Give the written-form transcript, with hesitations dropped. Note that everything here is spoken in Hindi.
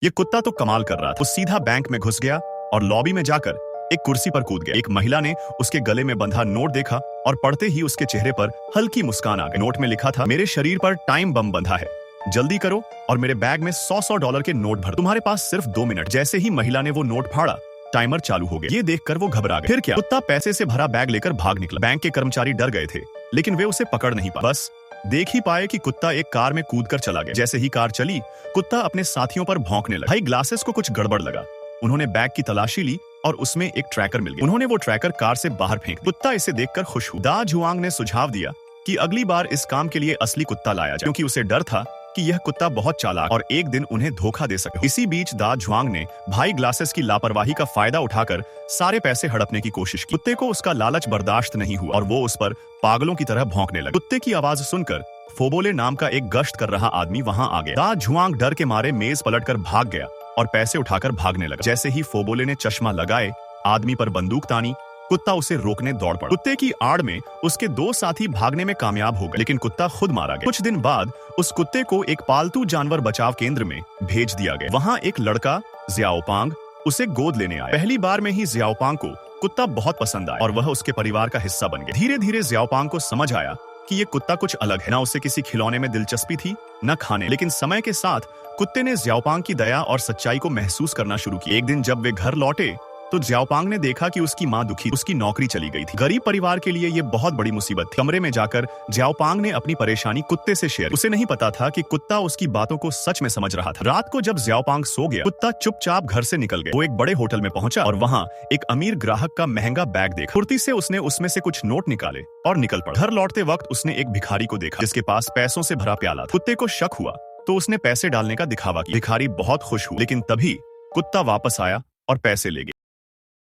ये कुत्ता तो कमाल कर रहा था। वो सीधा बैंक में घुस गया और लॉबी में जाकर एक कुर्सी पर कूद गया। एक महिला ने उसके गले में बंधा नोट देखा और पढ़ते ही उसके चेहरे पर हल्की मुस्कान आ गई। नोट में लिखा था, मेरे शरीर पर टाइम बम बंधा है, जल्दी करो और मेरे बैग में 100 डॉलर के नोट भर, तुम्हारे पास सिर्फ 2 मिनट। जैसे ही महिला ने वो नोट फाड़ा, टाइमर चालू हो गया। ये देखकर वो घबरा गया। फिर क्या, कुत्ता पैसे से भरा बैग लेकर भाग निकला। बैंक के कर्मचारी डर गए थे, लेकिन वे उसे पकड़ नहीं पाए। बस देख ही पाए कि कुत्ता एक कार में कूदकर चला गया। जैसे ही कार चली, कुत्ता अपने साथियों पर भौंकने लगा। भाई ग्लासेस को कुछ गड़बड़ लगा। उन्होंने बैग की तलाशी ली और उसमें एक ट्रैकर मिल गया। उन्होंने वो ट्रैकर कार से बाहर फेंक दिया। कुत्ता इसे देखकर खुश हुआ। दा जुआंग ने सुझाव दिया कि अगली बार इस काम के लिए असली कुत्ता लाया जाए, क्योंकि उसे डर था कि यह कुत्ता बहुत चालाक और एक दिन उन्हें धोखा दे सके। इसी बीच दा जुआंग ने भाई ग्लासेस की लापरवाही का फायदा उठाकर सारे पैसे हड़पने की कोशिश की। कुत्ते को उसका लालच बर्दाश्त नहीं हुआ और वो उस पर पागलों की तरह भौंकने लगा। कुत्ते की आवाज सुनकर फोबोले नाम का एक गश्त कर रहा आदमी वहां आ गया। दा जुआंग डर के मारे मेज पलटकर भाग गया और पैसे उठाकर भागने लगा। जैसे ही फोबोले ने चश्मा लगाए, आदमी पर बंदूक तानी, कुत्ता उसे रोकने दौड़ पड़ा। कुत्ते की आड़ में उसके 2 साथी भागने में कामयाब हो गए, लेकिन कुत्ता खुद मारा गया। कुछ दिन बाद उस कुत्ते को एक पालतू जानवर बचाव केंद्र में भेज दिया गया। वहां एक लड़का ज़ियाओपांग उसे गोद लेने आया। पहली बार में ही ज़ियाओपांग को कुत्ता बहुत पसंद आया और वह उसके परिवार का हिस्सा बन गया। धीरे धीरे ज़ियाओपांग को समझ आया कि ये कुत्ता कुछ अलग है। ना उसे किसी खिलौने में दिलचस्पी थी, न खाने। लेकिन समय के साथ कुत्ते ने ज़ियाओपांग की दया और सच्चाई को महसूस करना शुरू किया। एक दिन जब वे घर लौटे तो ज़ियाओपांग ने देखा कि उसकी मां दुखी, उसकी नौकरी चली गई थी। गरीब परिवार के लिए ये बहुत बड़ी मुसीबत थी। कमरे में जाकर ज़ियाओपांग ने अपनी परेशानी कुत्ते से शेयर। उसे नहीं पता था कि कुत्ता उसकी बातों को सच में समझ रहा था। रात को जब ज़ियाओपांग सो गया, कुत्ता चुपचाप घर से निकल गया। वो एक बड़े होटल में पहुंचा और वहां एक अमीर ग्राहक का महंगा बैग देखा। फुर्ती से उसने उसमें से कुछ नोट निकाले और निकल पड़ा। घर लौटते वक्त उसने एक भिखारी को देखा जिसके पास पैसों से भरा प्याला था। कुत्ते को शक हुआ तो उसने पैसे डालने का दिखावा किया। भिखारी बहुत खुश हुआ, लेकिन तभी कुत्ता वापस आया और पैसे ले गया।